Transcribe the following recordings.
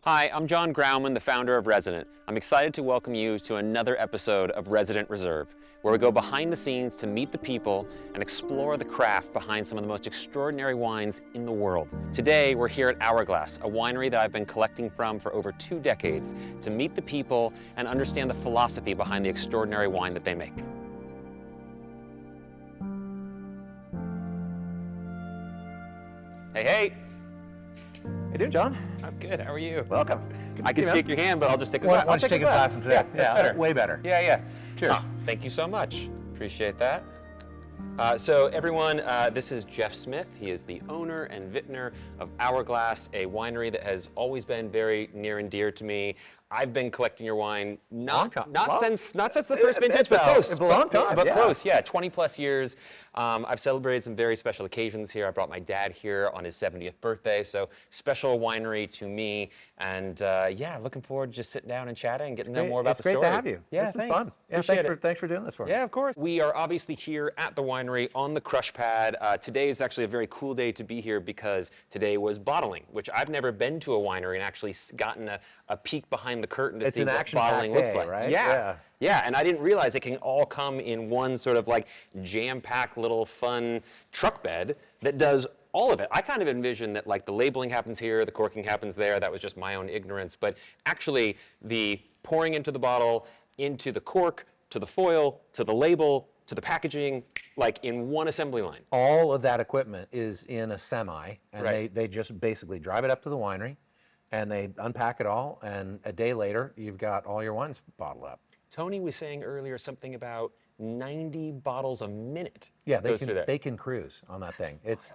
Hi, I'm John Grauman, the founder of Resident. I'm excited to welcome you to another episode of Resident Reserve, where we go behind the scenes to meet the people and explore the craft behind some of the most extraordinary wines in the world. Today, we're here at Hourglass, a winery that I've been collecting from for over 2 decades, to meet the people and understand the philosophy behind the extraordinary wine that they make. Hey, hey! How you doing, John? I'm good, how are you? Welcome. I can shake your hand, but I'll just take a Why glass. don't you take a glass instead? Yeah, better. Way better. Yeah. Cheers. Thank you so much. Appreciate that. So everyone, this is Jeff Smith. He is the owner and vintner of Hourglass, a winery that has always been very near and dear to me. I've been collecting your wine not since the first vintage, but close. It's a long time, but yeah. close, yeah, 20 plus years. I've celebrated some very special occasions here. I brought my dad here on his 70th birthday, so special winery to me. And yeah, looking forward to just sitting down and chatting and getting to know more about the story. It's great to have you. Yeah, this thanks. is fun. Yeah, thanks for doing this for me. Yeah, of course. We are obviously here at the winery on the crush pad. Today is actually a very cool day to be here because today was bottling, which I've never been to a winery and actually gotten a peek behind the curtain to see what bottling looks like. Right? Yeah, and I didn't realize it can all come in one sort of like jam-packed little fun truck bed that does all of it. I kind of envisioned that like the labeling happens here, the corking happens there. That was just my own ignorance. But actually the pouring into the bottle, into the cork, to the foil, to the label, to the packaging, like in one assembly line. All of that equipment is in a semi, and Right. they just basically drive it up to the winery, and they unpack it all, and a day later, you've got all your wines bottled up. Tony was saying earlier something about 90 bottles a minute. Yeah, goes through there. they can cruise on that thing. It's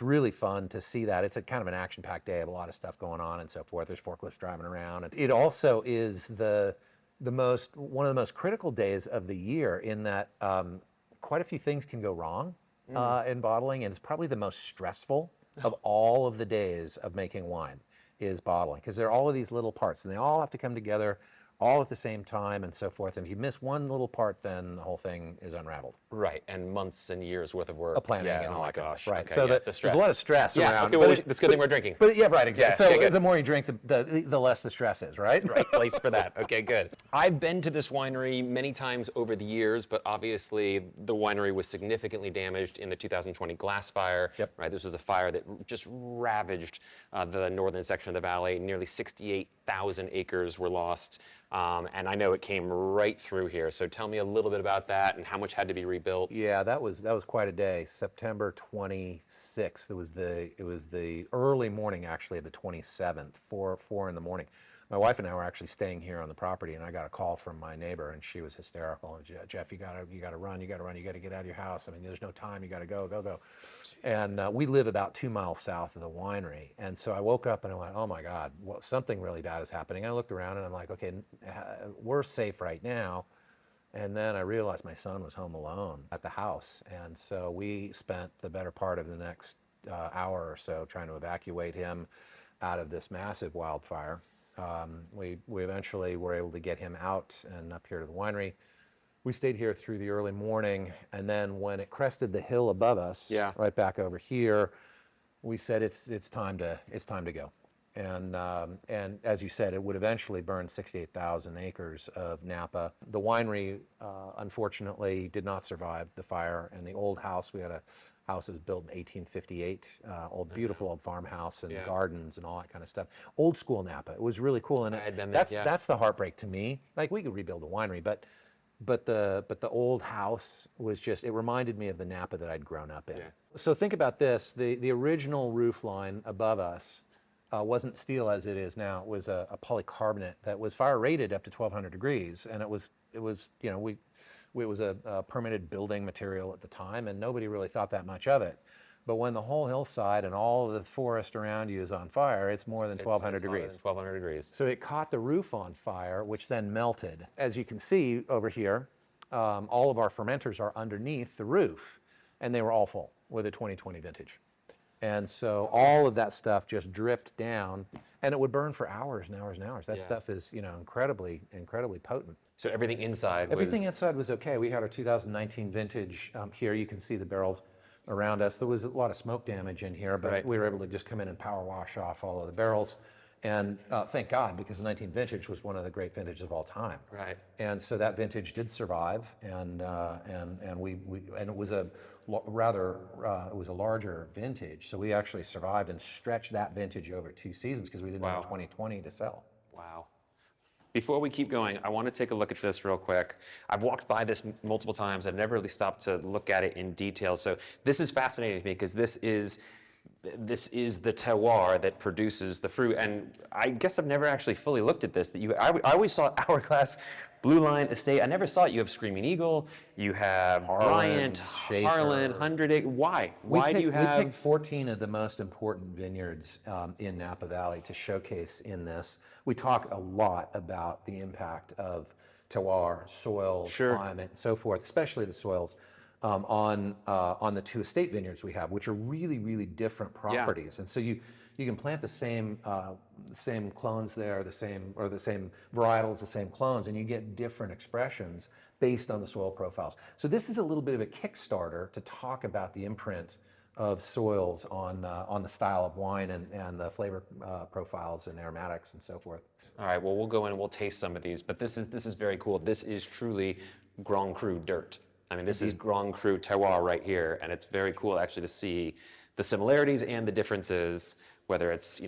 really fun to see that. It's a kind of an action-packed day of a lot of stuff going on and so forth. There's forklifts driving around. And it also is one of the most critical days of the year in that quite a few things can go wrong in bottling, and it's probably the most stressful of all of the days of making wine is bottling, because there are all of these little parts and they all have to come together all at the same time and so forth. And if you miss one little part, then the whole thing is unraveled. Right, and months and years worth of work. A planning yeah, and all oh my that kind of gosh. stuff. Right. Okay, So yeah, there's a lot of stress yeah, around. okay, well, that's a good thing we're drinking. But yeah, right, exactly. Yeah, So okay, the more you drink, the less the stress is, right? Right place for that. Okay, good. I've been to this winery many times over the years, but obviously the winery was significantly damaged in the 2020 glass fire. Yep. Right, this was a fire that just ravaged the northern section of the valley. Nearly 68,000 acres were lost, and I know it came right through here. So tell me a little bit about that and how much had to be rebuilt. Yeah, that was quite a day. September 26th. It was the early morning, actually, of the 27th, 4 in the morning. My wife and I were actually staying here on the property, and I got a call from my neighbor, and she was hysterical. Jeff, you gotta run, you gotta get out of your house. I mean, there's no time. You gotta go. And we live about 2 miles south of the winery, and so I woke up and I went, oh my God, something really bad is happening. I looked around and I'm like, okay, we're safe right now. And then I realized my son was home alone at the house, and so we spent the better part of the next hour or so trying to evacuate him out of this massive wildfire. We eventually were able to get him out and up here to the winery. We stayed here through the early morning, and then when it crested the hill above us, right back over here, we said it's time to go. And as you said, it would eventually burn 68,000 acres of Napa. The winery, unfortunately, did not survive the fire, and the old house, we had a house that was built in 1858, beautiful old farmhouse and gardens and all that kind of stuff. Old school Napa. It was really cool, and that's the heartbreak to me. Like, we could rebuild a winery, but the old house was just, it reminded me of the Napa that I'd grown up in. Yeah. So think about this, the original roof line above us wasn't steel as it is now. It was a polycarbonate that was fire rated up to 1,200 degrees, and it was a permitted building material at the time, and nobody really thought that much of it. But when the whole hillside and all of the forest around you is on fire, it's more than 1,200 degrees. 1,200 degrees. So it caught the roof on fire, which then melted. As you can see over here, all of our fermenters are underneath the roof, and they were all full with a 2020 vintage. And so all of that stuff just dripped down, and it would burn for hours and hours and hours. That stuff is, incredibly potent. So everything inside was okay. We had our 2019 vintage here. You can see the barrels around us. There was a lot of smoke damage in here, but we were able to just come in and power wash off all of the barrels And thank God, because the 19 vintage was one of the great vintages of all time. Right. And so that vintage did survive, and it was a it was a larger vintage. So we actually survived and stretched that vintage over 2 seasons because we didn't have a 2020 to sell. Wow. Before we keep going, I want to take a look at this real quick. I've walked by this multiple times. I've never really stopped to look at it in detail. So this is fascinating to me because this is the terroir that produces the fruit. And I guess I've never actually fully looked at this. I always saw Hourglass, Blue Line Estate. I never saw it. You have Screaming Eagle, you have Bryant, Harlan, 100 Acre. Why? Why do you have? We picked 14 of the most important vineyards in Napa Valley to showcase in this. We talk a lot about the impact of terroir, soil, climate, and so forth, especially the soils. On the 2 estate vineyards we have, which are really, really different properties. Yeah. And so you can plant the same clones there, the same varietals, the same clones, and you get different expressions based on the soil profiles. So this is a little bit of a Kickstarter to talk about the imprint of soils on the style of wine and the flavor profiles and aromatics and so forth. All right, well, we'll go in and we'll taste some of these, but this is very cool. This is truly Grand Cru dirt. I mean, this is Grand Cru terroir right here, and it's very cool actually to see the similarities and the differences, whether it's,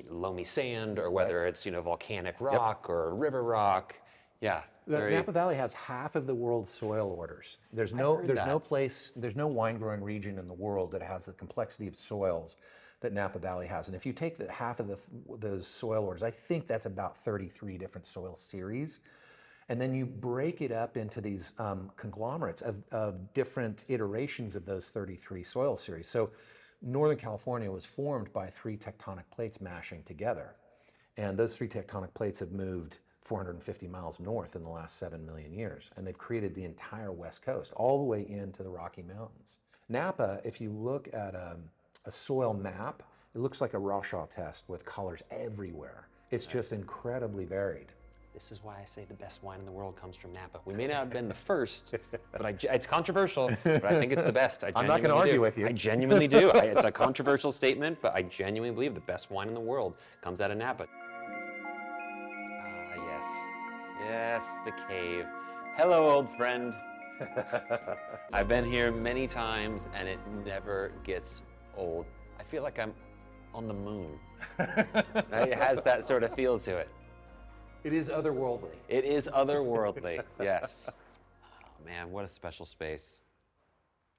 loamy sand or whether it's, volcanic rock or river rock. Yeah. Napa Valley has half of the world's soil orders. There's no wine growing region in the world that has the complexity of soils that Napa Valley has. And if you take half of those soil orders, I think that's about 33 different soil series. And then you break it up into these conglomerates of different iterations of those 33 soil series. So Northern California was formed by 3 tectonic plates mashing together. And those 3 tectonic plates have moved 450 miles north in the last 7 million years. And they've created the entire West Coast, all the way into the Rocky Mountains. Napa, if you look at a soil map, it looks like a Rorschach test with colors everywhere. It's just incredibly varied. This is why I say the best wine in the world comes from Napa. We may not have been the first, but it's controversial, but I think it's the best. I'm not going to argue with you. I genuinely do. It's a controversial statement, but I genuinely believe the best wine in the world comes out of Napa. Yes. Yes, the cave. Hello, old friend. I've been here many times, and it never gets old. I feel like I'm on the moon. It has that sort of feel to it. It is otherworldly. It is otherworldly, yes. Oh, man, what a special space.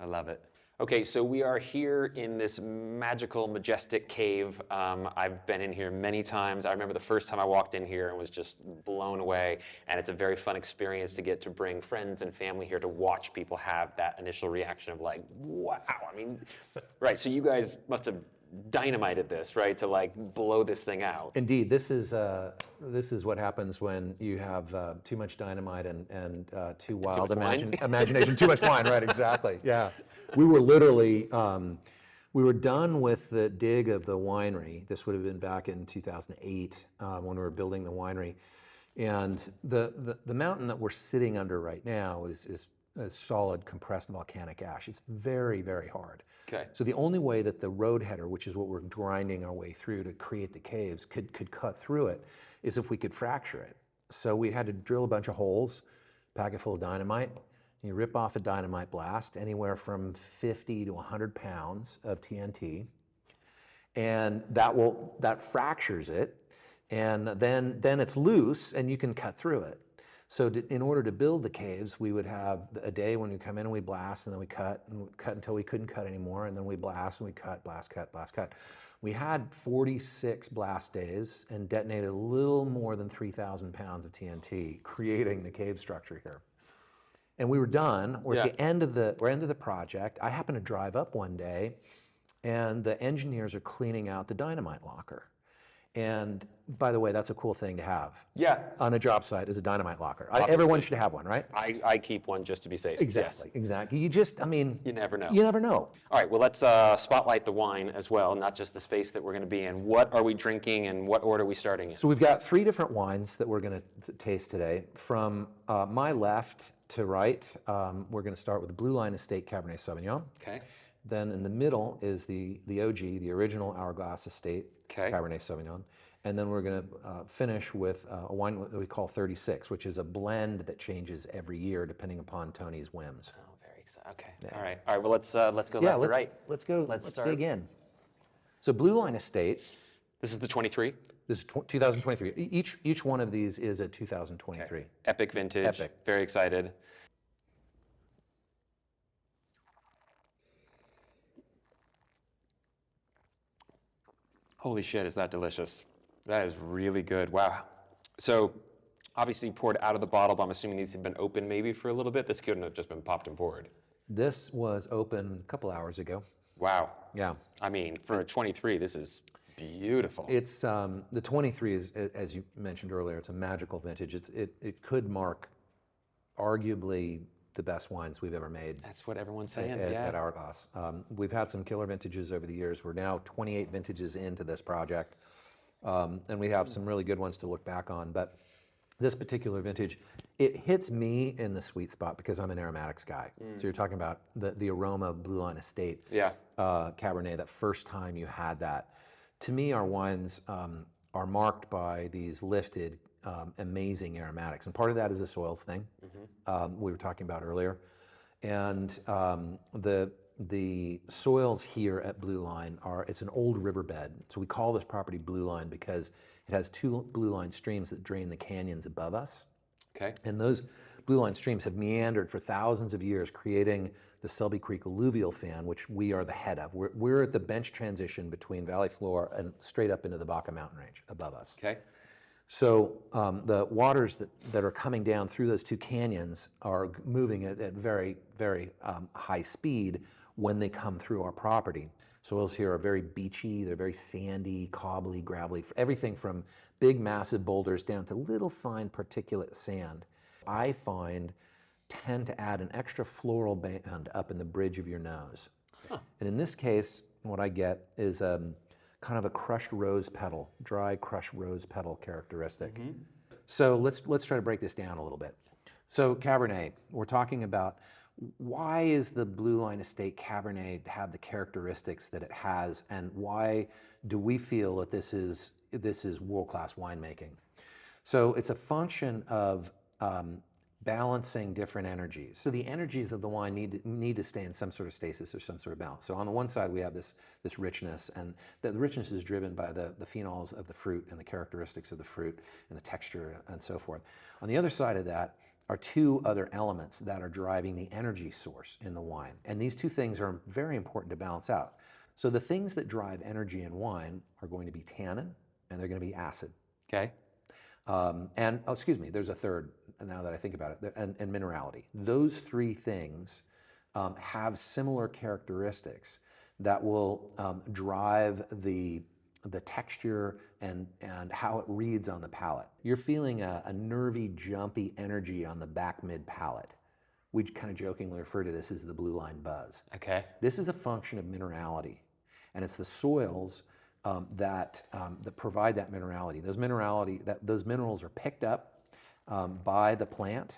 I love it. Okay, so we are here in this magical, majestic cave. I've been in here many times. I remember the first time I walked in here and was just blown away. And it's a very fun experience to get to bring friends and family here to watch people have that initial reaction of like, wow. I mean, right, so you guys must have dynamited this, right, to like blow this thing out. Indeed, this is what happens when you have too much dynamite and too wild imagination, too much wine, right? Exactly. Yeah, we were literally we were done with the dig of the winery. This would have been back in 2008 when we were building the winery, and the mountain that we're sitting under right now is a solid compressed volcanic ash. It's very, very hard. Okay. So the only way that the road header, which is what we're grinding our way through to create the caves, could cut through it, is if we could fracture it. So we had to drill a bunch of holes, pack it full of dynamite. You rip off a dynamite blast, anywhere from 50 to 100 pounds of TNT, and that fractures it, and then it's loose, and you can cut through it. So in order to build the caves, we would have a day when we come in and we blast, and then we cut until we couldn't cut anymore, and then we blast and we cut, blast, cut, blast, cut. We had 46 blast days and detonated a little more than 3,000 pounds of TNT, creating the cave structure here. And we were done. We're at the end of the project. I happened to drive up one day, and the engineers are cleaning out the dynamite locker. And by the way, that's a cool thing to have. Yeah. On a job site is a dynamite locker. Everyone should have one, right? I keep one just to be safe. Exactly. Yes. Exactly. You never know. You never know. All right. Well, let's spotlight the wine as well, not just the space that we're going to be in. What are we drinking, and what order are we starting in? So we've got 3 different wines that we're going to taste today. From my left to right, we're going to start with the Blue Line Estate Cabernet Sauvignon. Okay. Then in the middle is the OG, the original Hourglass Estate Okay. Cabernet Sauvignon. And then we're going to finish with a wine that we call 36, which is a blend that changes every year depending upon Tony's whims. Oh, very exciting. Okay. Yeah. All right. Well, let's go left to right. Let's go. Let's Let's start. dig in. So Blue Line Estate. This is the 23. This is 2023. Each one of these is a 2023. Okay. Epic vintage. Epic. Very excited. Holy shit, is that delicious? That is really good. Wow. So obviously poured out of the bottle, but I'm assuming these have been open maybe for a little bit. This couldn't have just been popped and poured. This was open a couple hours ago. Wow. Yeah. I mean, for a 23, this is beautiful. It's the 23 is, as you mentioned earlier, it's a magical vintage. It could mark arguably the best wines we've ever made. That's what everyone's saying. At Hourglass. We've had some killer vintages over the years. We're now 28 vintages into this project, and we have some really good ones to look back on. But this particular vintage, it hits me in the sweet spot because I'm an aromatics guy. So you're talking about the aroma of Blue Line Estate Cabernet, that first time you had that. To me, our wines are marked by these lifted, amazing aromatics. And part of that is a soils thing we were talking about earlier. And the soils here at Blue Line it's an old riverbed. So we call this property Blue Line because it has two Blue Line streams that drain the canyons above us. Okay. And those Blue Line streams have meandered for thousands of years, creating the Selby Creek alluvial fan, which we are the head of. We're at the bench transition between valley floor and straight up into the Baca mountain range above us. Okay. So the waters that are coming down through those two canyons are moving at very, very high speed when they come through our property. Soils here are very beachy, they're very sandy, cobbly, gravelly, everything from big massive boulders down to little fine particulate sand. I find tend to add an extra floral band up in the bridge of your nose. Huh. And in this case, what I get is kind of a crushed rose petal, dry crushed rose petal characteristic. Mm-hmm. So let's try to break this down a little bit. So Cabernet, we're talking about why is the Blue Line Estate Cabernet have the characteristics that it has, and why do we feel that this is world-class winemaking? So it's a function of balancing different energies. So the energies of the wine need to stay in some sort of stasis or some sort of balance. So on the one side we have this richness, and the richness is driven by the phenols of the fruit and the characteristics of the fruit and the texture and so forth. On the other side of that are two other elements that are driving the energy source in the wine. And these two things are very important to balance out. So the things that drive energy in wine are going to be tannin and they're going to be acid. Okay. There's a third now that I think about it, and minerality. Those three things have similar characteristics that will drive the texture and how it reads on the palate. You're feeling a nervy, jumpy energy on the back mid palate. We kind of jokingly refer to this as the Blue Line buzz. Okay. This is a function of minerality, and it's the soils that provide that minerality. Those minerals are picked up by the plant.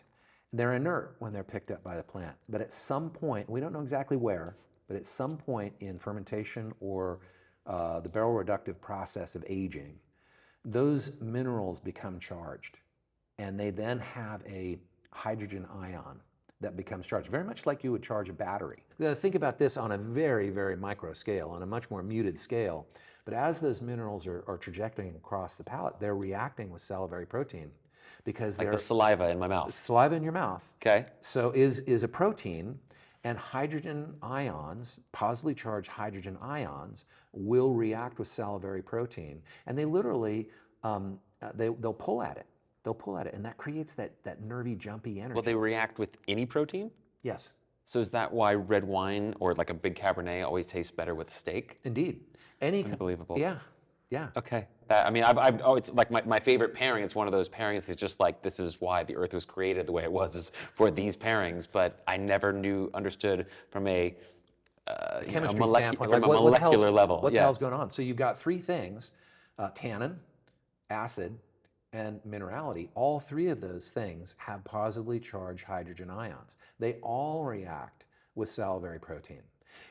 They're inert when they're picked up by the plant, but at some point, we don't know exactly where, but at some point in fermentation or the barrel reductive process of aging, those minerals become charged, and they then have a hydrogen ion that becomes charged, very much like you would charge a battery. Think about this on a very, very micro scale, on a much more muted scale. But as those minerals are trajecting across the palate, they're reacting with salivary protein, because like the saliva in my mouth. Saliva in your mouth. Okay. So is a protein, and hydrogen ions, positively charged hydrogen ions, will react with salivary protein, and they literally they'll pull at it. They'll pull at it, and that creates that nervy, jumpy energy. Will they react with any protein? Yes. So is that why red wine or like a big Cabernet always tastes better with steak? Indeed. Unbelievable. Yeah. Yeah. Okay. It's like my favorite pairing. It's one of those pairings that's just like, this is why the earth was created the way it was, is for these pairings. But I never understood from a chemistry standpoint, from a molecular level. What the hell's going on? So you've got three things: tannin, acid, and minerality. All three of those things have positively charged hydrogen ions. They all react with salivary protein.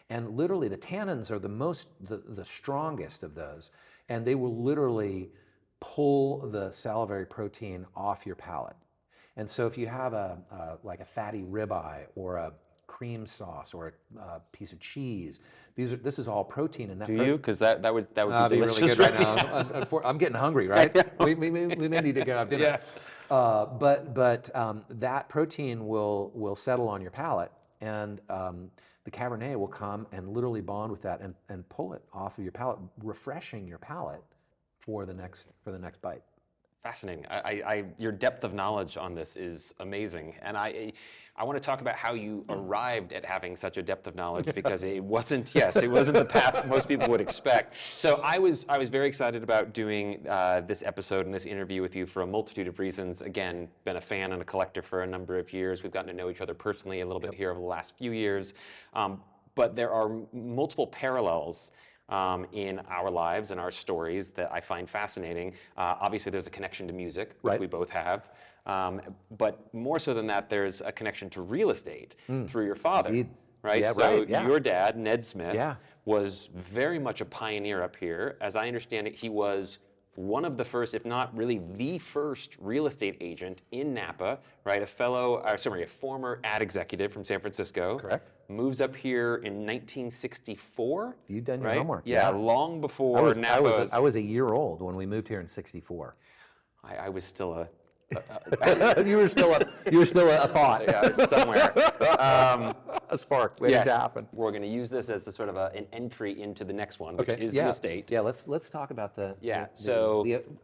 And literally the tannins are the strongest of those. And they will literally pull the salivary protein off your palate. And so if you have like a fatty ribeye or a cream sauce or a piece of cheese, this is all protein. And that Do you? Because that would be delicious really good right now. I'm getting hungry, right? We may need to go have dinner. Yeah. But that protein will settle on your palate, and the Cabernet will come and literally bond with that and pull it off of your palate, refreshing your palate for the next bite. Fascinating. Your depth of knowledge on this is amazing, and I want to talk about how you arrived at having such a depth of knowledge, because it wasn't the path most people would expect. So I was very excited about doing this episode and this interview with you for a multitude of reasons. Again, been a fan and a collector for a number of years. We've gotten to know each other personally a little bit here over the last few years, but there are multiple parallels in our lives and our stories that I find fascinating. Obviously, there's a connection to music, which we both have. But more so than that, there's a connection to real estate through your father. Indeed. Right? Yeah, so right, yeah. your dad, Ned Smith, Yeah. was very much a pioneer up here. As I understand it, he was one of the first, if not really the first, real estate agent in Napa, right? A former ad executive from San Francisco. Correct. Moves up here in 1964. You've done your right? homework. Yeah, long before Napa. I was a year old when we moved here in '64. I was still a You were still a thought. Yeah, I was somewhere. A spark waiting to happen. We're going to use this as a sort of an entry into the next one, which is the estate. Yeah, let's talk about the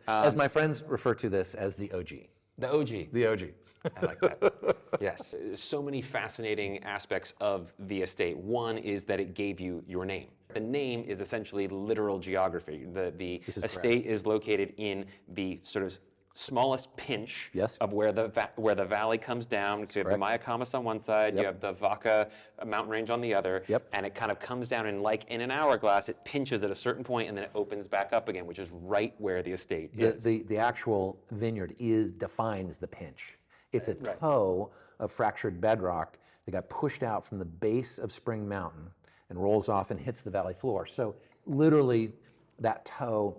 as my friends refer to this as the OG. The OG. The OG. I like that. Yes. So many fascinating aspects of the estate. One is that it gave you your name. The name is essentially literal geography. The estate is located in the sort of smallest pinch of where the valley comes down. So you have the Mayacamas on one side, you have the Vaca mountain range on the other, and it kind of comes down, and like in an hourglass, it pinches at a certain point and then it opens back up again, which is right where the estate is. The actual vineyard defines the pinch. It's a toe of fractured bedrock that got pushed out from the base of Spring Mountain and rolls off and hits the valley floor. So literally that toe,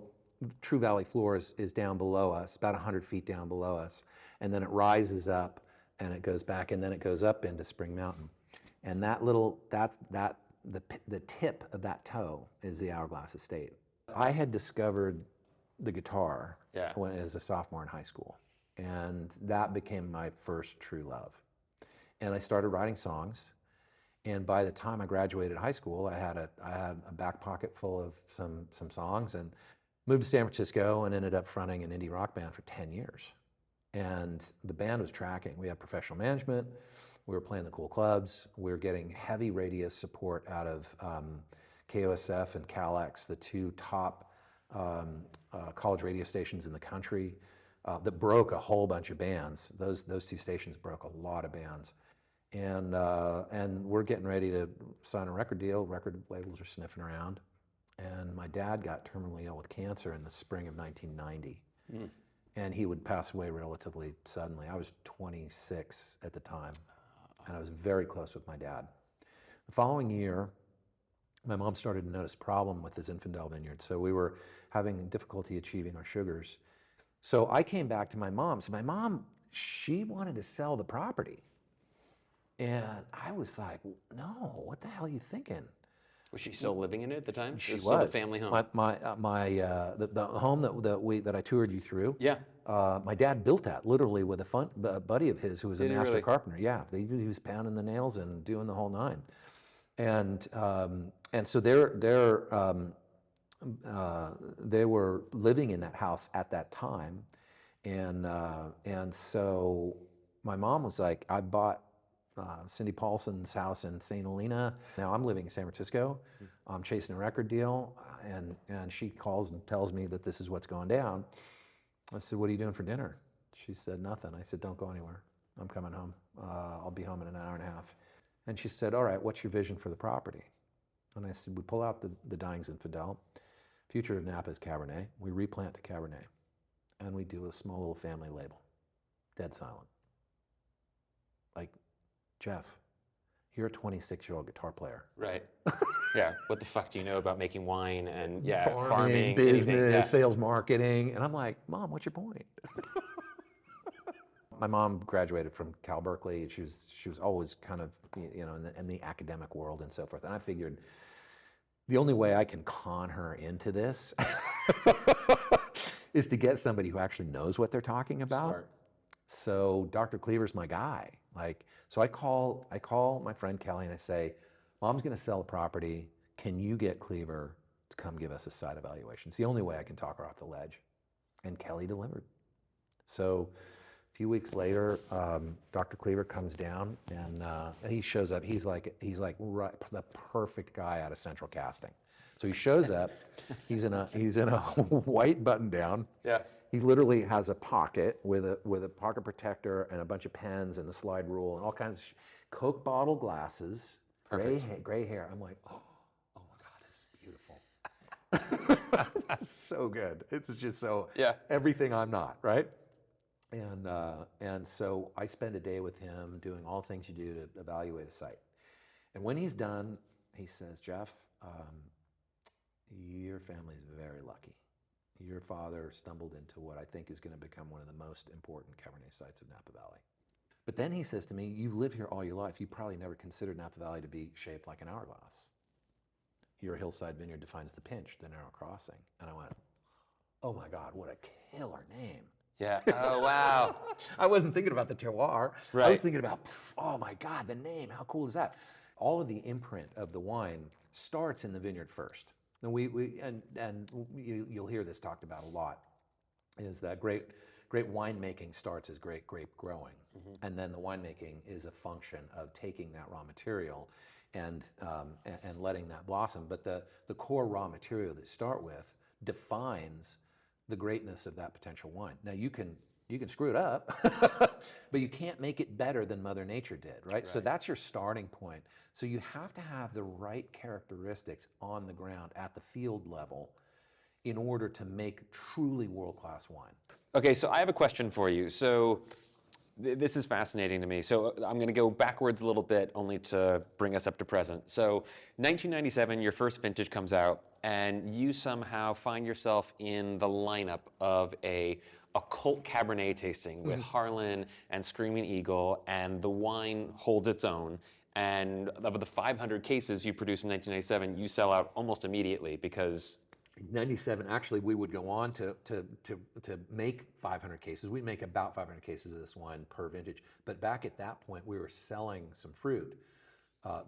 true valley floor, is down below us, about 100 feet down below us. And then it rises up and it goes back, and then it goes up into Spring Mountain. And the tip of that toe is the Hourglass Estate. I had discovered the guitar when I was a sophomore in high school. And that became my first true love. And I started writing songs. And by the time I graduated high school, I had a back pocket full of some songs, and moved to San Francisco and ended up fronting an indie rock band for 10 years. And the band was tracking. We had professional management. We were playing the cool clubs. We were getting heavy radio support out of KOSF and CalX, the two top college radio stations in the country. That broke a whole bunch of bands. Those two stations broke a lot of bands, and we're getting ready to sign a record deal. Record labels are sniffing around, and my dad got terminally ill with cancer in the spring of 1990, and he would pass away relatively suddenly. I was 26 at the time, and I was very close with my dad. The following year, my mom started to notice a problem with his Infidel vineyard, so we were having difficulty achieving our sugars. So I came back to my mom. So my mom, she wanted to sell the property. And I was like, no, what the hell are you thinking? Was she still living in it at the time? She was. Still the family home? The home that I toured you through. Yeah. My dad built that literally with a buddy of his who was a master carpenter. Yeah, he was pounding the nails and doing the whole nine. And so they were living in that house at that time, and so my mom was like, I bought Cindy Paulson's house in St. Helena. Now I'm living in San Francisco. I'm chasing a record deal, and she calls and tells me that this is what's going down. I said, what are you doing for dinner? She said, nothing. I said, don't go anywhere. I'm coming home. I'll be home in an hour and a half. And she said, all right, what's your vision for the property? And I said, we pull out the dying Zinfandel. Future of Napa is Cabernet. We replant to Cabernet, and we do a small little family label. Dead silent. Like, Jeff, You're a 26-year-old guitar player. Right. Yeah. What the fuck do you know about making wine and Farming, anything? business, sales, marketing. And I'm like, Mom, what's your point? My mom graduated from Cal Berkeley. She was always kind of, in the academic world and so forth. And I figured the only way I can con her into this is to get somebody who actually knows what they're talking about. Smart. So Dr. Cleaver's my guy. So I call my friend Kelly and I say, Mom's going to sell a property. Can you get Cleaver to come give us a site evaluation? It's the only way I can talk her off the ledge. And Kelly delivered. So a few weeks later, Dr. Cleaver comes down and he shows up. He's like right, the perfect guy out of Central Casting. So he shows up. He's in a white button down. Yeah. He literally has a pocket with a pocket protector and a bunch of pens and the slide rule and all kinds of Coke bottle glasses, gray hair. I'm like, oh my God, this is beautiful. This is so good. It's just so everything I'm not, right? And so I spend a day with him doing all things you do to evaluate a site. And when he's done, he says, Jeff, your family's very lucky. Your father stumbled into what I think is going to become one of the most important Cabernet sites of Napa Valley. But then he says to me, you've lived here all your life. You probably never considered Napa Valley to be shaped like an hourglass. Your hillside vineyard defines the pinch, the narrow crossing. And I went, oh my God, what a killer name. Yeah. Oh, wow. I wasn't thinking about the terroir. Right. I was thinking about, oh my God, the name. How cool is that? All of the imprint of the wine starts in the vineyard first. And you'll hear this talked about a lot, is that great winemaking starts as great grape growing. Mm-hmm. And then the winemaking is a function of taking that raw material and letting that blossom. But the core raw material that you start with defines the greatness of that potential wine. Now you can screw it up, but you can't make it better than Mother Nature did, right? So that's your starting point. So you have to have the right characteristics on the ground at the field level in order to make truly world-class wine. Okay, so I have a question for you. So this is fascinating to me. So I'm going to go backwards a little bit only to bring us up to present. So 1997, your first vintage comes out, and you somehow find yourself in the lineup of a cult Cabernet tasting with Harlan and Screaming Eagle, and the wine holds its own. And of the 500 cases you produced in 1997, you sell out almost immediately because... 97, actually, we would go on to make 500 cases. We'd make about 500 cases of this wine per vintage. But back at that point, we were selling some fruit.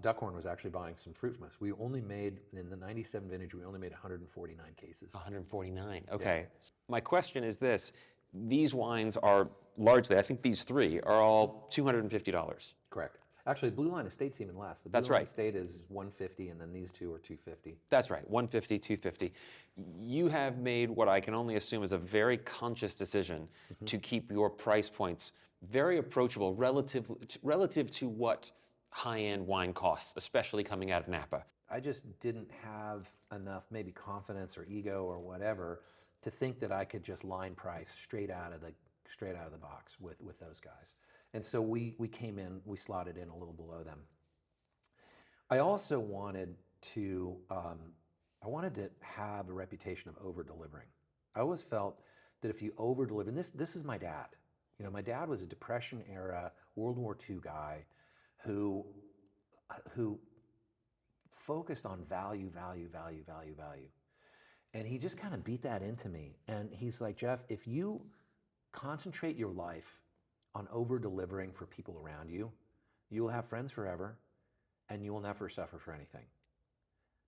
Duckhorn was actually buying some fruit from us. We only made, in the 97 vintage, we only made 149 cases. 149, okay. Yeah. My question is this. These wines are largely, I think these three, are all $250. Correct. Actually, Blue Line Estate's even less. The Blue Line Estate is $150, and then these two are $250. That's right, $150, $250. You have made what I can only assume is a very conscious decision to keep your price points very approachable relative to what high-end wine costs, especially coming out of Napa. I just didn't have enough maybe confidence or ego or whatever to think that I could just line price straight out of the box with those guys. And so we came in, we slotted in a little below them. I also wanted to have a reputation of over-delivering. I always felt that if you over-deliver, and this is my dad. You know, my dad was a Depression-era World War II guy who focused on value. And he just kind of beat that into me. And he's like, Jeff, if you concentrate your life on over-delivering for people around you, you will have friends forever, and you will never suffer for anything.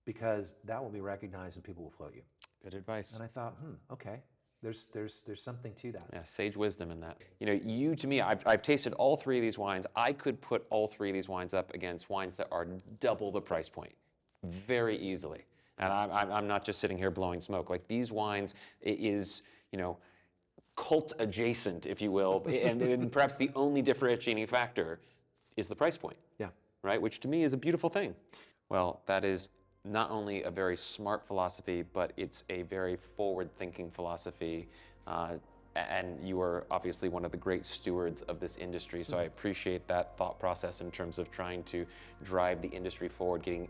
Because that will be recognized and people will float you. Good advice. And I thought, okay, there's something to that. Yeah, sage wisdom in that. You know, to me, I've tasted all three of these wines. I could put all three of these wines up against wines that are double the price point very easily. And I'm not just sitting here blowing smoke. Like these wines is, cult adjacent, if you will, and perhaps the only differentiating factor is the price point. Yeah. Right, which to me is a beautiful thing. Well, that is not only a very smart philosophy, but it's a very forward-thinking philosophy and you are obviously one of the great stewards of this industry. So I appreciate that thought process in terms of trying to drive the industry forward, getting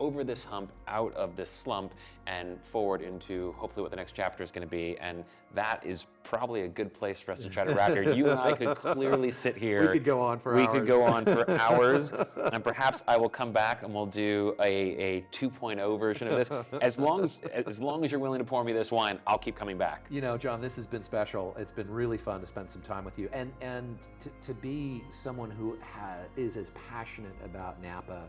over this hump, out of this slump, and forward into hopefully what the next chapter is going to be. And that is probably a good place for us to try to wrap here. You and I could clearly sit here. We could go on for hours. We could go on for hours, and perhaps I will come back and we'll do a 2.0 version of this. As long as you're willing to pour me this wine, I'll keep coming back. You know, John, this has been special. It's been really fun to spend some time with you, and to be someone who is as passionate about Napa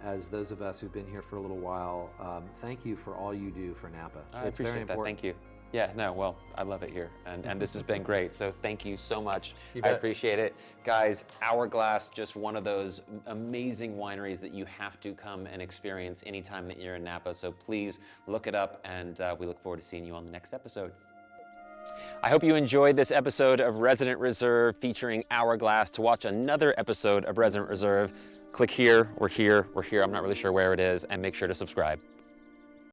as those of us who've been here for a little while. Thank you for all you do for Napa. I appreciate that. Thank you. Yeah, no, well, I love it here, and this has been great, so thank you so much. I appreciate it. Guys, Hourglass, just one of those amazing wineries that you have to come and experience anytime that you're in Napa, so please look it up, and we look forward to seeing you on the next episode. I hope you enjoyed this episode of Resident Reserve featuring Hourglass. To watch another episode of Resident Reserve, click here, or here, or here, I'm not really sure where it is, and make sure to subscribe.